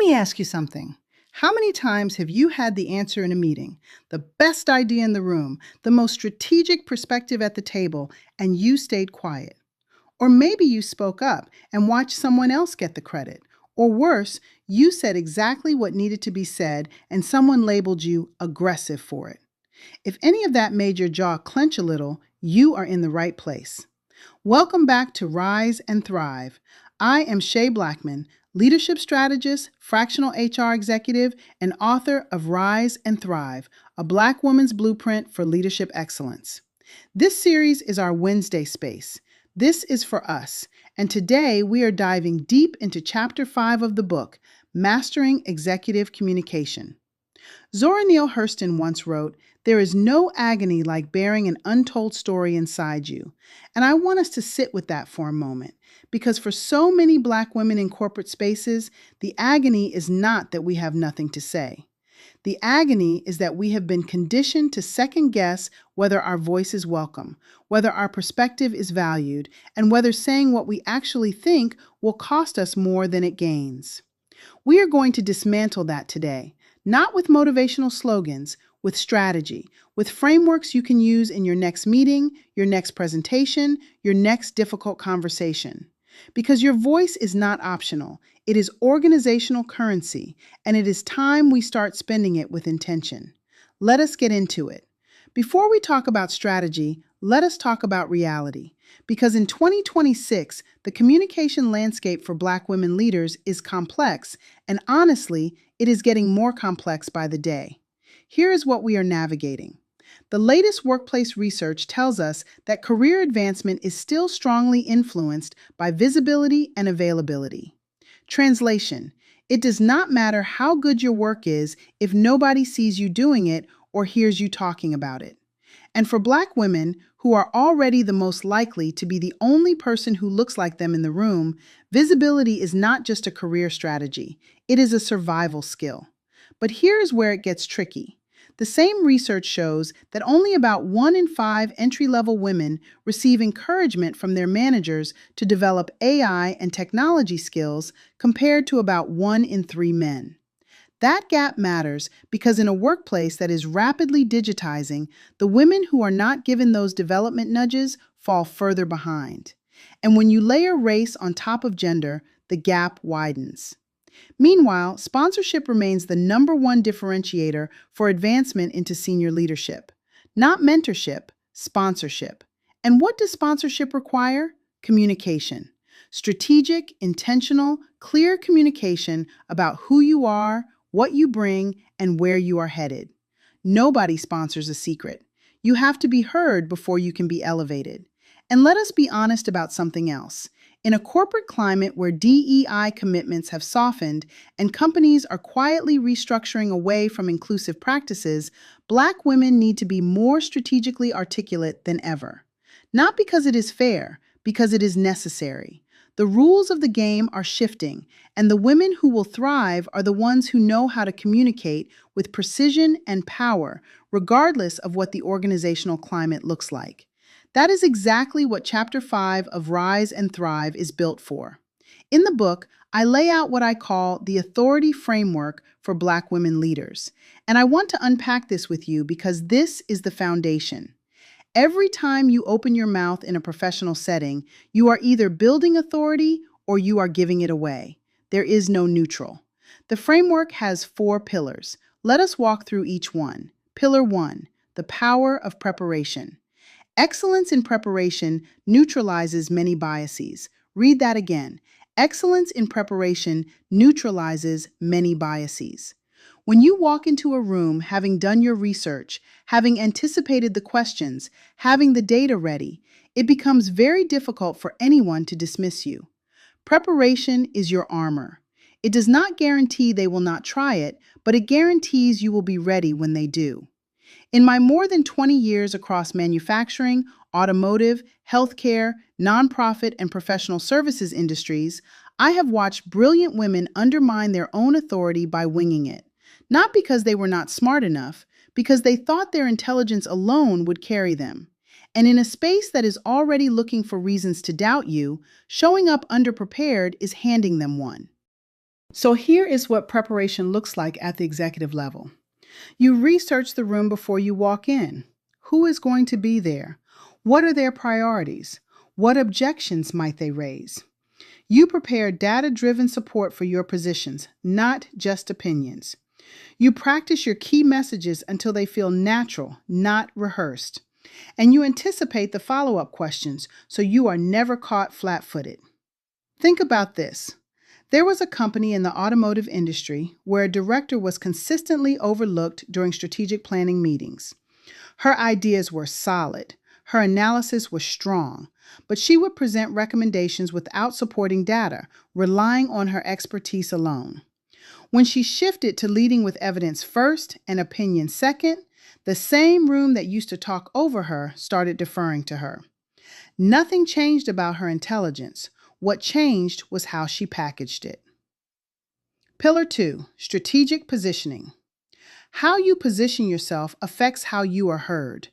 me ask you something. How many times have you had the answer in a meeting, the best idea in the room, the most strategic perspective at the table, and you stayed quiet? Or maybe you spoke up and watched someone else get the credit. Or worse, you said exactly what needed to be said and someone labeled you aggressive for it. If any of that made your jaw clench a little, you are in the right place. Welcome back to Rise and Thrive. I am Shay Blackmon, leadership strategist, fractional HR executive, and author of Rise and Thrive, a Black woman's blueprint for leadership excellence. This series is our Wednesday space. This is for us, and today we are diving deep into Chapter 5 of the book, Mastering Executive Communication. Zora Neale Hurston once wrote, "There is no agony like bearing an untold story inside you." And I want us to sit with that for a moment, because for so many Black women in corporate spaces, the agony is not that we have nothing to say. The agony is that we have been conditioned to second guess whether our voice is welcome, whether our perspective is valued, and whether saying what we actually think will cost us more than it gains. We are going to dismantle that today, not with motivational slogans, with strategy, with frameworks you can use in your next meeting, your next presentation, your next difficult conversation. Because your voice is not optional, it is organizational currency, and it is time we start spending it with intention. Let us get into it. Before we talk about strategy, let us talk about reality. Because in 2026, the communication landscape for Black women leaders is complex, and honestly, it is getting more complex by the day. Here is what we are navigating. The latest workplace research tells us that career advancement is still strongly influenced by visibility and availability. Translation: it does not matter how good your work is if nobody sees you doing it or hears you talking about it. And for Black women, who are already the most likely to be the only person who looks like them in the room, visibility is not just a career strategy, it is a survival skill. But here is where it gets tricky. The same research shows that only about 1 in 5 entry-level women receive encouragement from their managers to develop AI and technology skills compared to about 1 in 3 men. That gap matters because in a workplace that is rapidly digitizing, the women who are not given those development nudges fall further behind. And when you layer race on top of gender, the gap widens. Meanwhile, sponsorship remains the #1 differentiator for advancement into senior leadership. Not mentorship, sponsorship. And what does sponsorship require? Communication. Strategic, intentional, clear communication about who you are, what you bring, and where you are headed. Nobody sponsors a secret. You have to be heard before you can be elevated. And let us be honest about something else. In a corporate climate where DEI commitments have softened and companies are quietly restructuring away from inclusive practices, Black women need to be more strategically articulate than ever. Not because it is fair, because it is necessary. The rules of the game are shifting, and the women who will thrive are the ones who know how to communicate with precision and power, regardless of what the organizational climate looks like. That is exactly what Chapter 5 of Rise and Thrive is built for. In the book, I lay out what I call the authority framework for Black women leaders. And I want to unpack this with you because this is the foundation. Every time you open your mouth in a professional setting, you are either building authority or you are giving it away. There is no neutral. The framework has 4 pillars. Let us walk through each one. Pillar 1, the power of preparation. Excellence in preparation neutralizes many biases. Read that again. Excellence in preparation neutralizes many biases. When you walk into a room having done your research, having anticipated the questions, having the data ready, it becomes very difficult for anyone to dismiss you. Preparation is your armor. It does not guarantee they will not try it, but it guarantees you will be ready when they do. In my more than 20 years across manufacturing, automotive, healthcare, nonprofit, and professional services industries, I have watched brilliant women undermine their own authority by winging it. Not because they were not smart enough, because they thought their intelligence alone would carry them. And in a space that is already looking for reasons to doubt you, showing up underprepared is handing them one. So here is what preparation looks like at the executive level. You research the room before you walk in. Who is going to be there? What are their priorities? What objections might they raise? You prepare data-driven support for your positions, not just opinions. You practice your key messages until they feel natural, not rehearsed. And you anticipate the follow-up questions so you are never caught flat-footed. Think about this. There was a company in the automotive industry where a director was consistently overlooked during strategic planning meetings. Her ideas were solid. Her analysis was strong, but she would present recommendations without supporting data, relying on her expertise alone. When she shifted to leading with evidence first and opinion second, the same room that used to talk over her started deferring to her. Nothing changed about her intelligence. What changed was how she packaged it. Pillar 2, strategic positioning. How you position yourself affects how you are heard.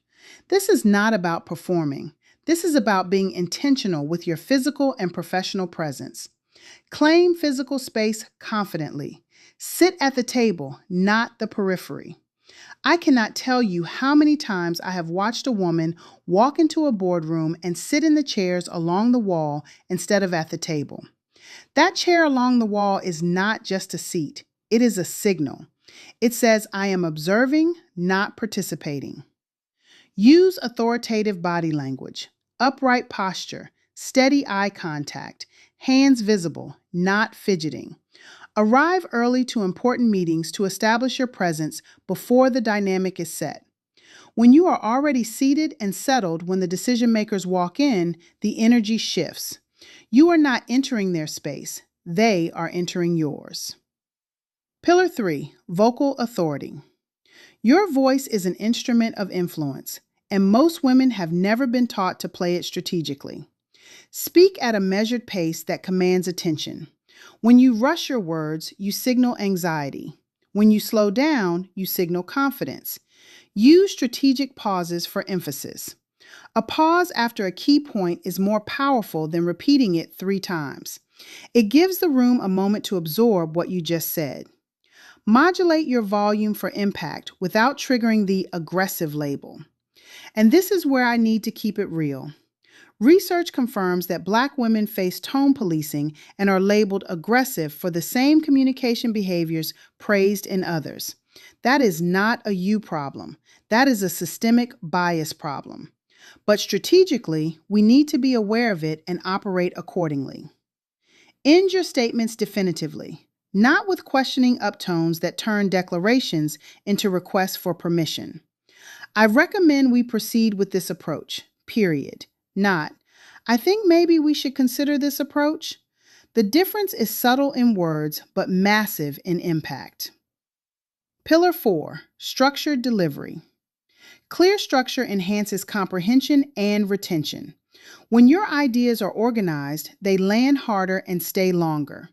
This is not about performing. This is about being intentional with your physical and professional presence. Claim physical space confidently. Sit at the table, not the periphery. I cannot tell you how many times I have watched a woman walk into a boardroom and sit in the chairs along the wall instead of at the table. That chair along the wall is not just a seat. It is a signal. It says, I am observing, not participating. Use authoritative body language, upright posture, steady eye contact, hands visible, not fidgeting. Arrive early to important meetings to establish your presence before the dynamic is set. When you are already seated and settled when the decision makers walk in, the energy shifts. You are not entering their space. They are entering yours. Pillar 3, vocal authority. Your voice is an instrument of influence, and most women have never been taught to play it strategically. Speak at a measured pace that commands attention. When you rush your words, you signal anxiety. When you slow down, you signal confidence. Use strategic pauses for emphasis. A pause after a key point is more powerful than repeating it 3 times. It gives the room a moment to absorb what you just said. Modulate your volume for impact without triggering the aggressive label. And this is where I need to keep it real. Research confirms that Black women face tone policing and are labeled aggressive for the same communication behaviors praised in others. That is not a you problem. That is a systemic bias problem. But strategically, we need to be aware of it and operate accordingly. End your statements definitively, not with questioning uptones that turn declarations into requests for permission. I recommend we proceed with this approach, period. Not, I think maybe we should consider this approach. The difference is subtle in words, but massive in impact. Pillar 4, structured delivery. Clear structure enhances comprehension and retention. When your ideas are organized, they land harder and stay longer.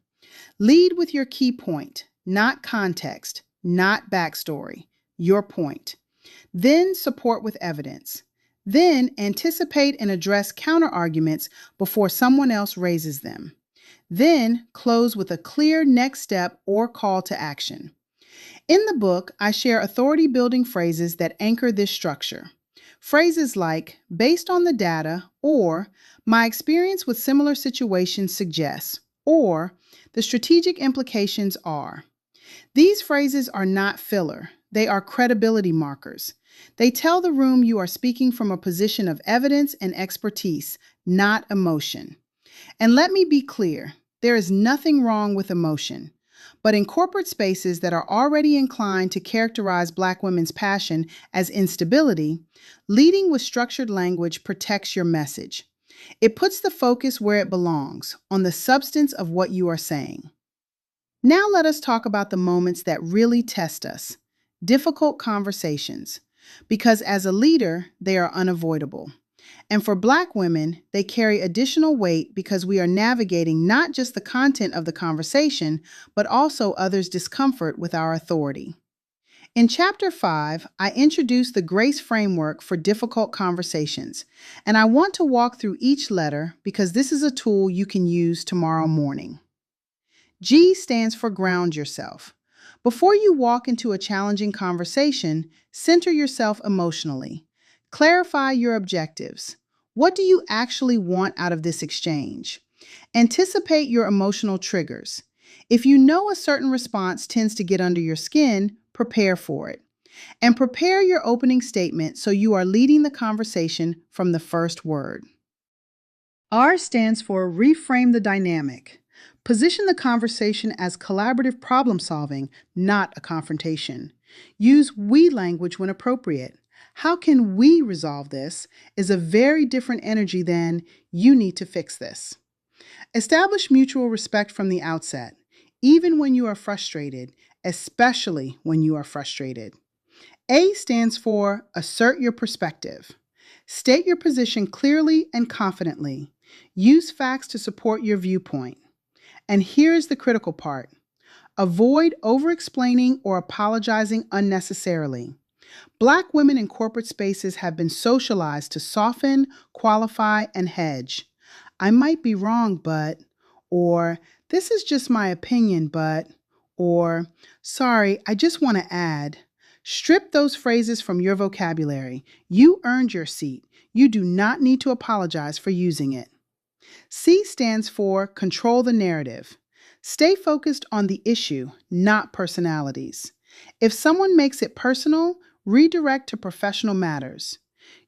Lead with your key point, not context, not backstory, your point. Then support with evidence. Then anticipate and address counterarguments before someone else raises them. Then close with a clear next step or call to action. In the book, I share authority-building phrases that anchor this structure. Phrases like, based on the data, or my experience with similar situations suggests, or the strategic implications are. These phrases are not filler. They are credibility markers. They tell the room you are speaking from a position of evidence and expertise, not emotion. And let me be clear, there is nothing wrong with emotion. But in corporate spaces that are already inclined to characterize Black women's passion as instability, leading with structured language protects your message. It puts the focus where it belongs, on the substance of what you are saying. Now let us talk about the moments that really test us, difficult conversations, because as a leader, they are unavoidable. And for Black women, they carry additional weight because we are navigating not just the content of the conversation, but also others' discomfort with our authority. In Chapter 5, I introduce the GRACE framework for difficult conversations, and I want to walk through each letter because this is a tool you can use tomorrow morning. G stands for ground yourself. Before you walk into a challenging conversation, center yourself emotionally. Clarify your objectives. What do you actually want out of this exchange? Anticipate your emotional triggers. If you know a certain response tends to get under your skin, prepare for it. And prepare your opening statement so you are leading the conversation from the first word. R stands for reframe the dynamic. Position the conversation as collaborative problem solving, not a confrontation. Use we language when appropriate. How can we resolve this is a very different energy than you need to fix this. Establish mutual respect from the outset, even when you are frustrated, especially when you are frustrated. A stands for assert your perspective. State your position clearly and confidently. Use facts to support your viewpoint. And here's the critical part. Avoid over-explaining or apologizing unnecessarily. Black women in corporate spaces have been socialized to soften, qualify, and hedge. I might be wrong, but, or this is just my opinion, but, or sorry, I just want to add. Strip those phrases from your vocabulary. You earned your seat. You do not need to apologize for using it. C stands for control the narrative. Stay focused on the issue, not personalities. If someone makes it personal, redirect to professional matters.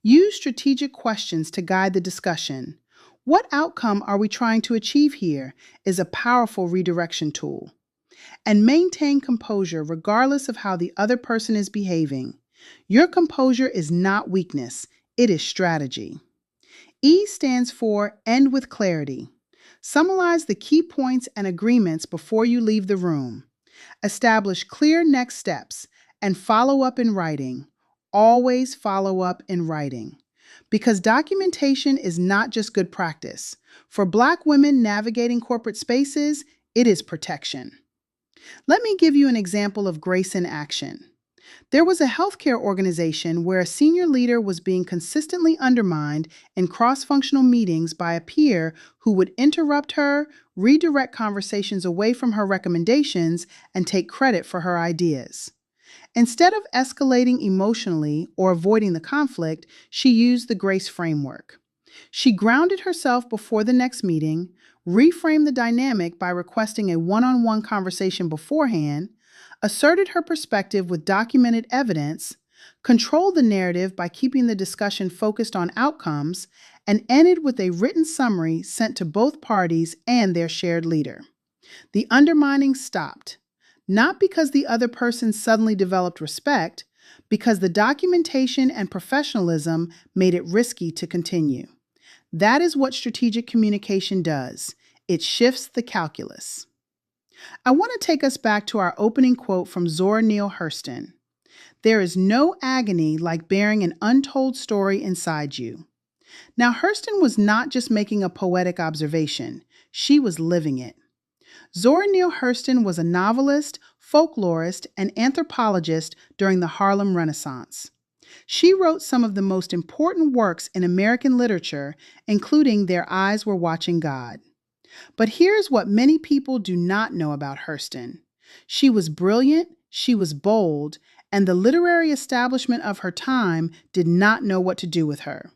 Use strategic questions to guide the discussion. What outcome are we trying to achieve here is a powerful redirection tool. And maintain composure regardless of how the other person is behaving. Your composure is not weakness, it is strategy. E stands for end with clarity. Summarize the key points and agreements before you leave the room. Establish clear next steps and follow up in writing. Always follow up in writing. Because documentation is not just good practice. For Black women navigating corporate spaces, it is protection. Let me give you an example of grace in action. There was a healthcare organization where a senior leader was being consistently undermined in cross-functional meetings by a peer who would interrupt her, redirect conversations away from her recommendations, and take credit for her ideas. Instead of escalating emotionally or avoiding the conflict, she used the GRACE framework. She grounded herself before the next meeting, reframed the dynamic by requesting a one-on-one conversation beforehand, asserted her perspective with documented evidence, controlled the narrative by keeping the discussion focused on outcomes, and ended with a written summary sent to both parties and their shared leader. The undermining stopped, not because the other person suddenly developed respect, because the documentation and professionalism made it risky to continue. That is what strategic communication does. It shifts the calculus. I want to take us back to our opening quote from Zora Neale Hurston. There is no agony like bearing an untold story inside you. Now, Hurston was not just making a poetic observation. She was living it. Zora Neale Hurston was a novelist, folklorist, and anthropologist during the Harlem Renaissance. She wrote some of the most important works in American literature, including Their Eyes Were Watching God. But here's what many people do not know about Hurston. She was brilliant, she was bold, and the literary establishment of her time did not know what to do with her.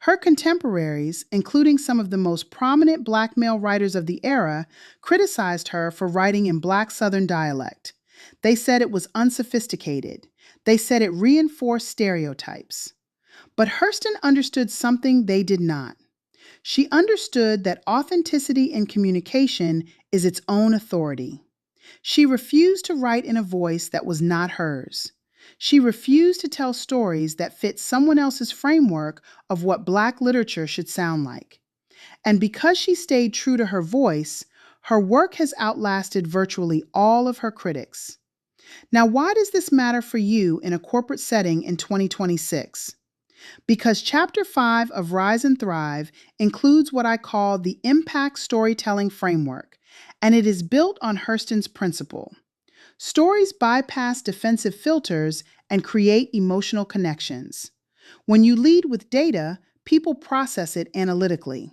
Her contemporaries, including some of the most prominent Black male writers of the era, criticized her for writing in Black Southern dialect. They said it was unsophisticated. They said it reinforced stereotypes. But Hurston understood something they did not. She understood that authenticity in communication is its own authority. She refused to write in a voice that was not hers. She refused to tell stories that fit someone else's framework of what Black literature should sound like. And because she stayed true to her voice, her work has outlasted virtually all of her critics. Now, why does this matter for you in a corporate setting in 2026? Because Chapter 5 of Rise and Thrive includes what I call the impact storytelling framework, and it is built on Hurston's principle. Stories bypass defensive filters and create emotional connections. When you lead with data, people process it analytically.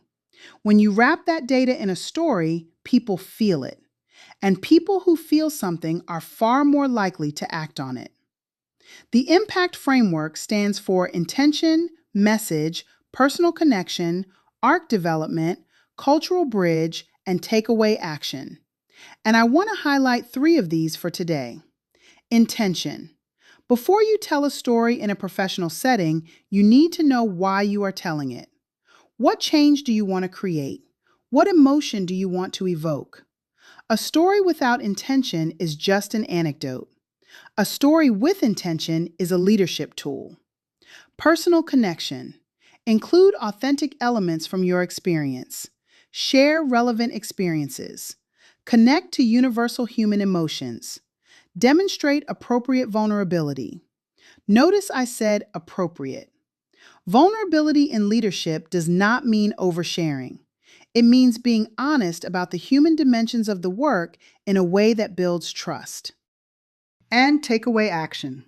When you wrap that data in a story, people feel it. and people who feel something are far more likely to act on it. The impact framework stands for intention, message, personal connection, arc development, cultural bridge, and takeaway action. And I want to highlight 3 of these for today. Intention. Before you tell a story in a professional setting, you need to know why you are telling it. What change do you want to create? What emotion do you want to evoke? A story without intention is just an anecdote. A story with intention is a leadership tool. Personal connection. Include authentic elements from your experience. Share relevant experiences. Connect to universal human emotions. Demonstrate appropriate vulnerability. Notice I said appropriate. Vulnerability in leadership does not mean oversharing. It means being honest about the human dimensions of the work in a way that builds trust. And takeaway action.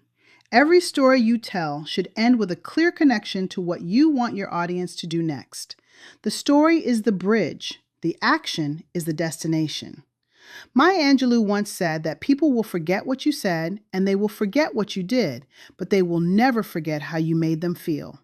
Every story you tell should end with a clear connection to what you want your audience to do next. The story is the bridge. The action is the destination. Maya Angelou once said that people will forget what you said and they will forget what you did, but they will never forget how you made them feel.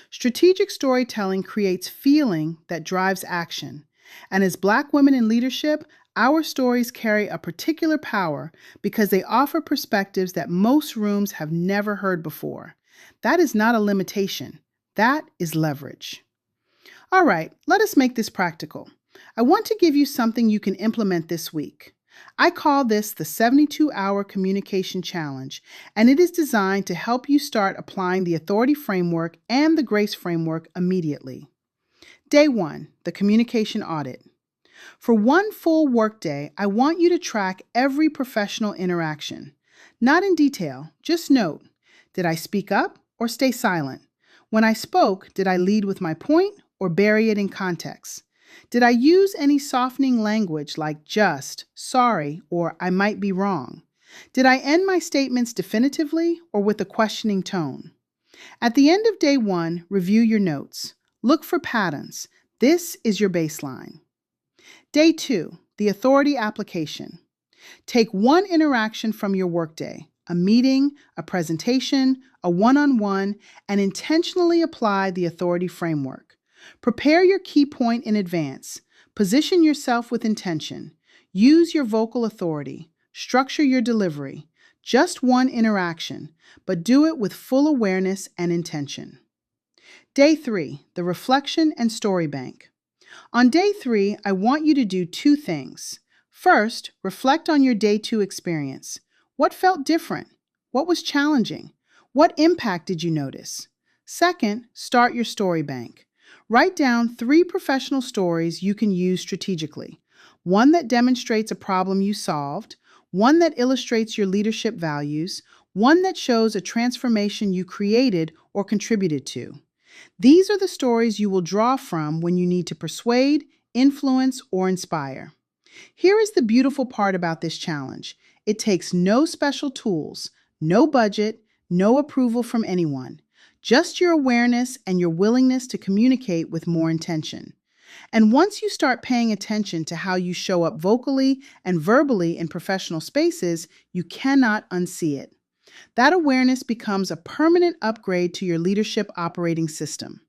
Strategic storytelling creates feeling that drives action. And as Black women in leadership, our stories carry a particular power because they offer perspectives that most rooms have never heard before. That is not a limitation. That is leverage. All right, let us make this practical. I want to give you something you can implement this week. I call this the 72-hour communication challenge, and it is designed to help you start applying the authority framework and the grace framework immediately. Day 1, the communication audit. For one full workday, I want you to track every professional interaction. Not in detail, just note, did I speak up or stay silent? When I spoke, did I lead with my point or bury it in context? Did I use any softening language like just, sorry, or I might be wrong? Did I end my statements definitively or with a questioning tone? At the end of day 1, review your notes. Look for patterns. This is your baseline. Day 2, the authority application. Take one interaction from your workday, a meeting, a presentation, a one-on-one, and intentionally apply the authority framework. Prepare your key point in advance. Position yourself with intention. Use your vocal authority. Structure your delivery. Just one interaction, but do it with full awareness and intention. Day 3, the reflection and story bank. On day 3, I want you to do 2 things. First, reflect on your day 2 experience. What felt different? What was challenging? What impact did you notice? Second, start your story bank. Write down 3 professional stories you can use strategically. One that demonstrates a problem you solved, one that illustrates your leadership values, one that shows a transformation you created or contributed to. These are the stories you will draw from when you need to persuade, influence, or inspire. Here is the beautiful part about this challenge. It takes no special tools, no budget, no approval from anyone. Just your awareness and your willingness to communicate with more intention. And once you start paying attention to how you show up vocally and verbally in professional spaces, you cannot unsee it. That awareness becomes a permanent upgrade to your leadership operating system.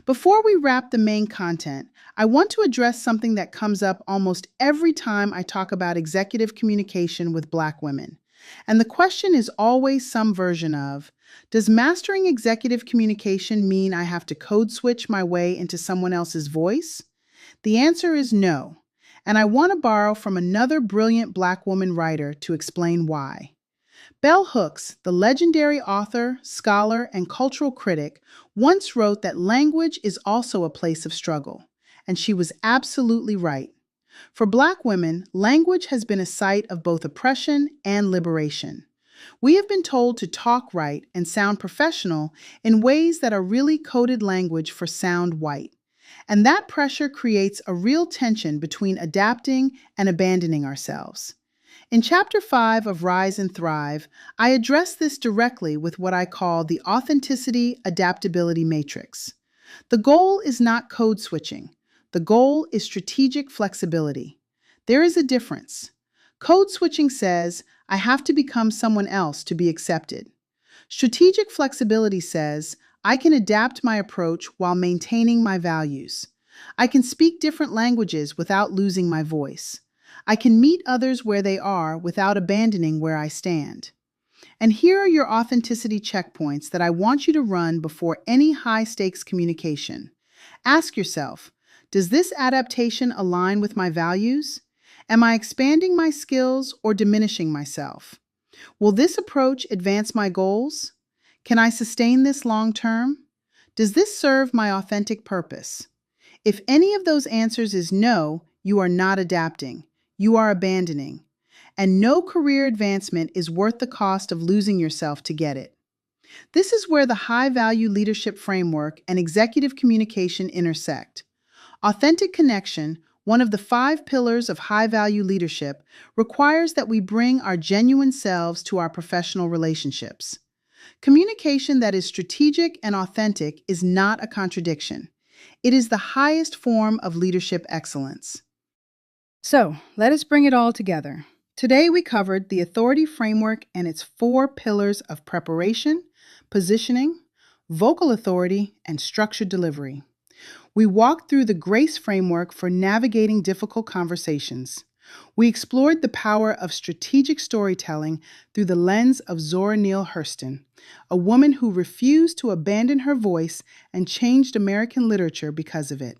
Before we wrap the main content, I want to address something that comes up almost every time I talk about executive communication with Black women. And the question is always some version of, does mastering executive communication mean I have to code switch my way into someone else's voice? The answer is no. And I want to borrow from another brilliant Black woman writer to explain why. Bell Hooks, the legendary author, scholar, and cultural critic, once wrote that language is also a place of struggle. And she was absolutely right. For Black women, language has been a site of both oppression and liberation. We have been told to talk right and sound professional in ways that are really coded language for sound white. And that pressure creates a real tension between adapting and abandoning ourselves. In Chapter 5 of Rise and Thrive, I address this directly with what I call the authenticity adaptability matrix. The goal is not code switching. The goal is strategic flexibility. There is a difference. Code switching says, I have to become someone else to be accepted. Strategic flexibility says, I can adapt my approach while maintaining my values. I can speak different languages without losing my voice. I can meet others where they are without abandoning where I stand. And here are your authenticity checkpoints that I want you to run before any high stakes communication. Ask yourself, does this adaptation align with my values? Am I expanding my skills or diminishing myself? Will this approach advance my goals? Can I sustain this long term? Does this serve my authentic purpose? If any of those answers is no, you are not adapting. You are abandoning. And no career advancement is worth the cost of losing yourself to get it. This is where the high value leadership framework and executive communication intersect. Authentic connection, one of the 5 pillars of high value leadership, requires that we bring our genuine selves to our professional relationships. Communication that is strategic and authentic is not a contradiction. It is the highest form of leadership excellence. So, let us bring it all together. Today we covered the authority framework and its 4 pillars of preparation, positioning, vocal authority, and structured delivery. We walked through the GRACE framework for navigating difficult conversations. We explored the power of strategic storytelling through the lens of Zora Neale Hurston, a woman who refused to abandon her voice and changed American literature because of it.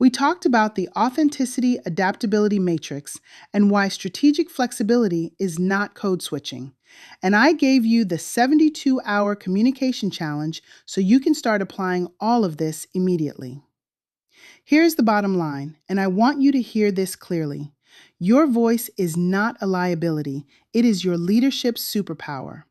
We talked about the authenticity adaptability matrix and why strategic flexibility is not code switching. And I gave you the 72-hour communication challenge so you can start applying all of this immediately. Here's the bottom line, and I want you to hear this clearly. Your voice is not a liability, it is your leadership superpower.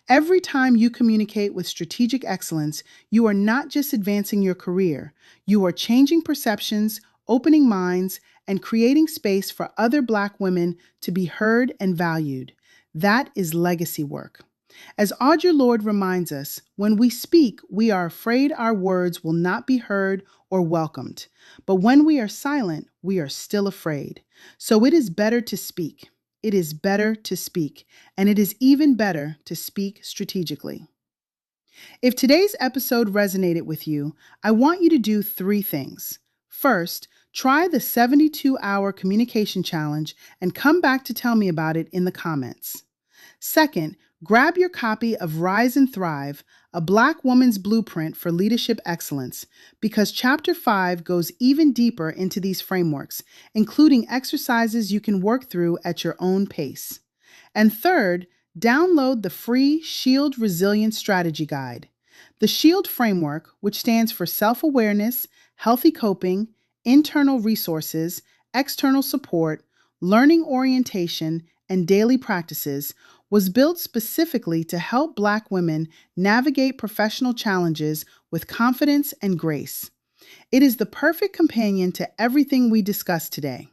Every time you communicate with strategic excellence, you are not just advancing your career, you are changing perceptions, opening minds, and creating space for other Black women to be heard and valued. That is legacy work. As Audre Lorde reminds us, when we speak, we are afraid our words will not be heard or welcomed. But when we are silent, we are still afraid. So it is better to speak. It is better to speak, and it is even better to speak strategically. If today's episode resonated with you, I want you to do 3 things. First, try the 72-hour communication challenge and come back to tell me about it in the comments. Second, grab your copy of Rise and Thrive, a Black woman's blueprint for leadership excellence, because Chapter 5 goes even deeper into these frameworks, including exercises you can work through at your own pace. And third, download the free SHIELD Resilience Strategy Guide. The SHIELD framework, which stands for self-awareness, healthy coping, internal resources, external support, learning orientation, and daily practices, was built specifically to help Black women navigate professional challenges with confidence and grace. It is the perfect companion to everything we discussed today.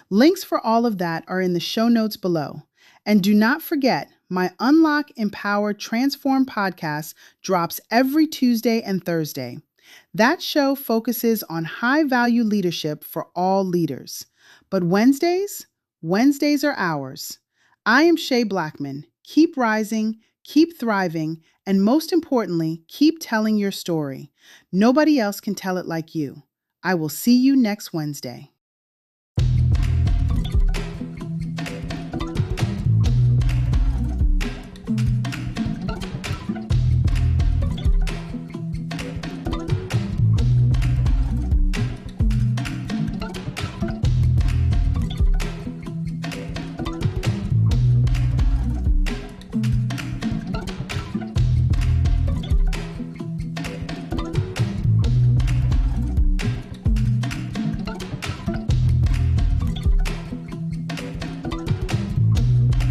Links for all of that are in the show notes below. And do not forget, my Unlock, Empower, Transform podcast drops every Tuesday and Thursday. That show focuses on high-value leadership for all leaders. But Wednesdays are ours. I am Shay Blackmon. Keep rising, keep thriving, and most importantly, keep telling your story. Nobody else can tell it like you. I will see you next Wednesday.